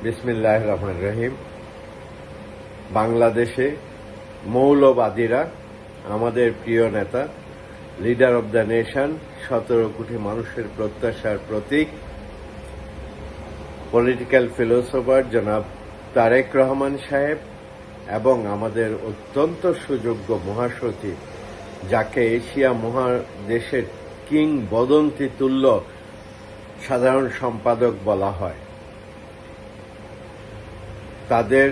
বিসমিল্লাহির রহমানির রহিম। বাংলাদেশে মৌলবাদীরা আমাদের প্রিয় নেতা, লিডার অব দ্য নেশন, 17 কোটি মানুষের প্রত্যাশার প্রতীক, পলিটিক্যাল ফিলোসোফার জনাব তারেক রহমান সাহেব এবং আমাদের অত্যন্ত সুযোগ্য মহাসচিব, যাকে এশিয়া মহাদেশের কিংবদন্তি তুল্য সাধারণ সম্পাদক বলা হয়, তাদের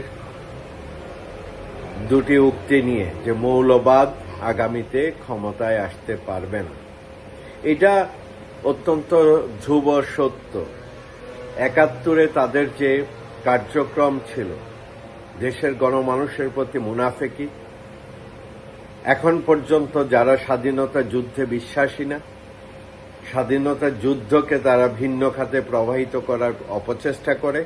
দুটি উক্তি নিয়ে যে মৌলবাদ আগামীতে ক্ষমতায় আসতে পারবে না, এটা অত্যন্ত ধ্রুব সত্য। ৭১-এ তাদের যে কার্যক্রম ছিল, দেশের গণমানুষের প্রতি মুনাফেকি, এখন পর্যন্ত যারা স্বাধীনতা যুদ্ধে বিশ্বাসী না, স্বাধীনতা যুদ্ধকে তারা ভিন্ন খাতে প্রবাহিত করার অপচেষ্টা করে,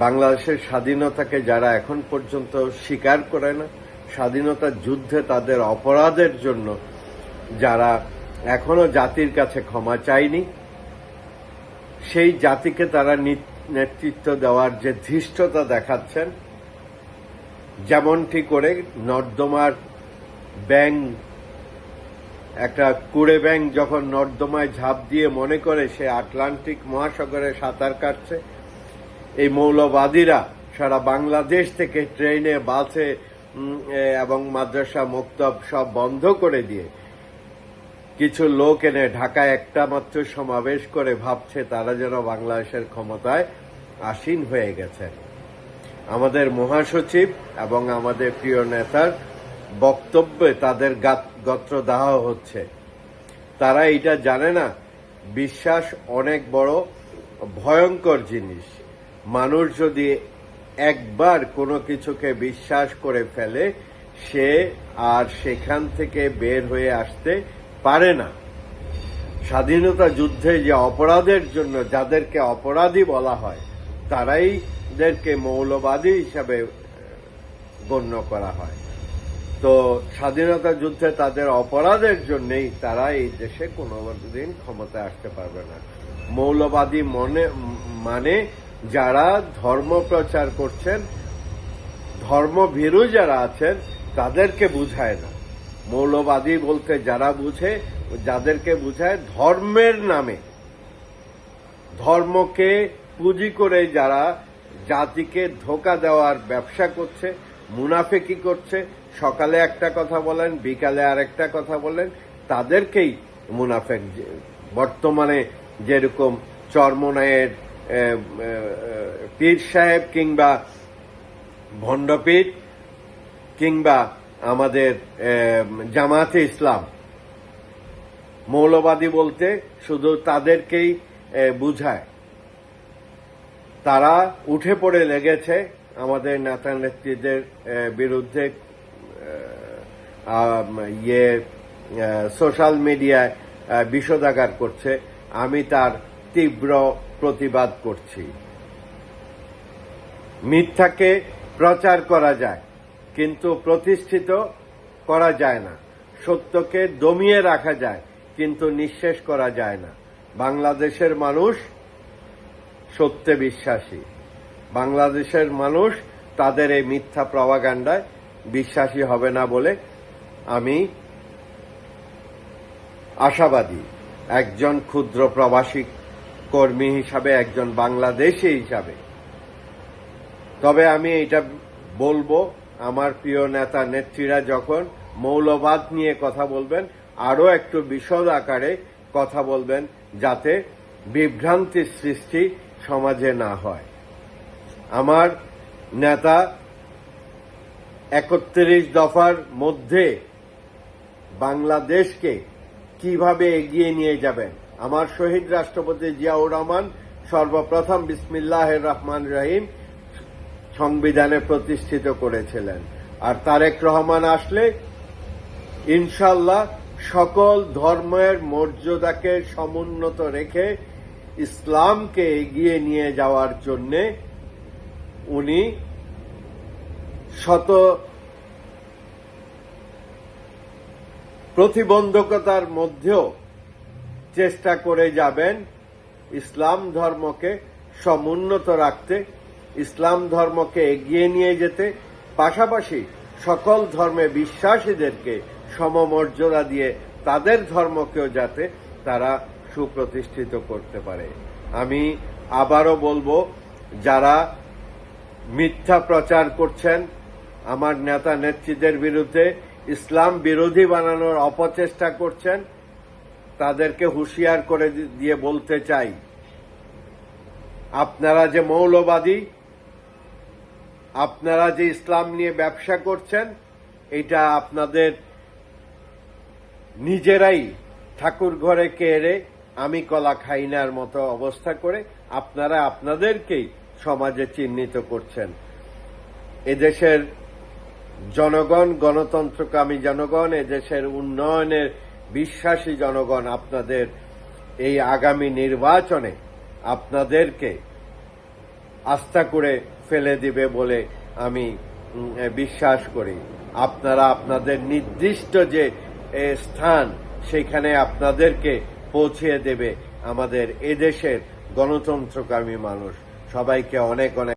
বাংলাদেশের স্বাধীনতাকে যারা এখন পর্যন্ত স্বীকার করে না, স্বাধীনতা যুদ্ধে তাদের অপরাধের জন্য যারা এখনো জাতির কাছে ক্ষমা চায়নি, সেই জাতিকে তারা নেতৃত্ব দেওয়ার যে ধৃষ্টতা দেখাচ্ছেন, যেমনটি করে নর্দমার ব্যাঙ, একটা কুড়ে ব্যাঙ যখন নর্দমায় ঝাঁপ দিয়ে মনে করে সে আটলান্টিক মহাসাগরে সাঁতার কাটছে, এই মৌলবাদীরা সারা বাংলাদেশ থেকে ট্রেনে, বাসে এবং মাদ্রাসা, মক্তব সব বন্ধ করে দিয়ে কিছু লোক এনে ঢাকায় একটা মাত্র সমাবেশ করে ভাবছে তারা যেন বাংলাদেশের ক্ষমতায় আসীন হয়ে গেছেন। আমাদের মহাসচিব এবং আমাদের প্রিয় নেতার বক্তব্যে তাদের গাত্রদাহ হচ্ছে। তারা এটা জানে না, বিশ্বাস অনেক বড় ভয়ঙ্কর জিনিস। মানুষ যদি একবার কোনো কিছুকে বিশ্বাস করে ফেলে, সে আর সেখান থেকে বের হয়ে আসতে পারে না। স্বাধীনতা যুদ্ধে যে অপরাধের জন্য যাদেরকে অপরাধী বলা হয়, তাদেরকে মৌলবাদী হিসাবে গণ্য করা হয়। তো স্বাধীনতা যুদ্ধে তাদের অপরাধের জন্যই তারা এই দেশে কোনোদিন ক্ষমতায় আসতে পারবে না। মৌলবাদী মানে যারা ধর্ম প্রচার করছেন, ধর্মভীরু যারা আছেন, তাদেরকে বুঝায় না। মৌলবাদী বলতে যারা বুঝে, যাদেরকে বুঝায় ধর্মের নামে, ধর্মকে পুঁজি করে যারা জাতিকে ধোঁকা দেওয়ার ব্যবসা করছে, মুনাফেকি করছে, সকালে একটা কথা বলেন, বিকালে আরেকটা কথা বলেন, তাদেরকেই মুনাফেক। বর্তমানে যেরকম চরমনায়ের পীর সাহেব কিংবা ভণ্ডপীর কিংবা আমাদের জামাতে ইসলাম, মৌলবাদী বলতে শুধু তাদেরকেই বুঝায়। তারা উঠে পড়ে লেগেছে আমাদের নেতা নেত্রীদের বিরুদ্ধে, সোশ্যাল মিডিয়ায় বিষোদাগার করছে। আমি তার তীব্র প্রতিবাদ করছি। মিথ্যাকে প্রচার করা যায়, কিন্তু প্রতিষ্ঠিত করা যায় না। সত্যকে দমিয়ে রাখা যায়, কিন্তু নিঃশেষ করা যায় না। বাংলাদেশের মানুষ সত্যে বিশ্বাসী। বাংলাদেশের মানুষ তাদের এই মিথ্যা প্রপাগান্ডায় বিশ্বাসী হবে না বলে আমি আশাবাদী। একজন ক্ষুদ্র প্রবাসী কর্মী হিসাবে, একজন বাংলাদেশী হিসাবে। তবে আমি এটা বলবো, আমার প্রিয় নেতা নেত্রীরা যখন মৌলবাদ নিয়ে কথা বলবেন, আরো একটু বিশদ আকারে কথা বলবেন, যাতে বিভ্রান্তির সৃষ্টি সমাজে না হয়। আমার নেতা ৩১ দফার মধ্যে বাংলাদেশকে কিভাবে এগিয়ে নিয়ে যাবেন, আমার শহীদ রাষ্ট্রপতি জিয়াউর রহমান সর্বপ্রথম বিসমিল্লাহির রহমানির রহিম সংবিধানে প্রতিষ্ঠিত করেছিলেন। আর তারেক রহমান আসলে ইনশাল্লাহ সকল ধর্মের মর্যাদাকে সমুন্নত রেখে ইসলামকে এগিয়ে নিয়ে যাওয়ার জন্যে উনি শত প্রতিবন্ধকতার মধ্যেও চেষ্টা করে যাবেন ইসলাম ধর্মকে সমুন্নত রাখতে, ইসলাম ধর্মকে এগিয়ে নিয়ে যেতে, পাশাপাশি সকল ধর্মে বিশ্বাসীদেরকে সমমর্যাদা দিয়ে তাদের ধর্মকেও যাতে তারা সুপ্রতিষ্ঠিত করতে পারে। আমি আবারও বলবো, যারা মিথ্যা প্রচার করছেন, আমার নেতা নেত্রীদের বিরুদ্ধে ইসলাম বিরোধী বানানোর অপচেষ্টা করছেন, তাদেরকে হুঁশিয়ার করে দিয়ে বলতে চাই, আপনারা যে মৌলবাদী, আপনারা যে ইসলাম নিয়ে ব্যবসা করছেন, এটা আপনাদের নিজেরাই ঠাকুর ঘরে কেড়ে আমি কলা খাই নার মতো অবস্থা করে আপনারা আপনাদেরকেই সমাজে চিহ্নিত করছেন। এদেশের জনগণ, গণতন্ত্রকামী জনগণ, এদেশের উন্নয়নের বিশ্বাসী জনগণ আপনাদের এই আগামী নির্বাচনে আপনাদেরকে আস্থা করে ফেলে দিবে বলে আমি বিশ্বাস করি। আপনারা আপনাদের নির্দিষ্ট যে স্থান, সেখানে আপনাদেরকে পৌঁছিয়ে দেবে আমাদের এদেশের গণতন্ত্রকামী মানুষ। সবাইকে অনেক অনেক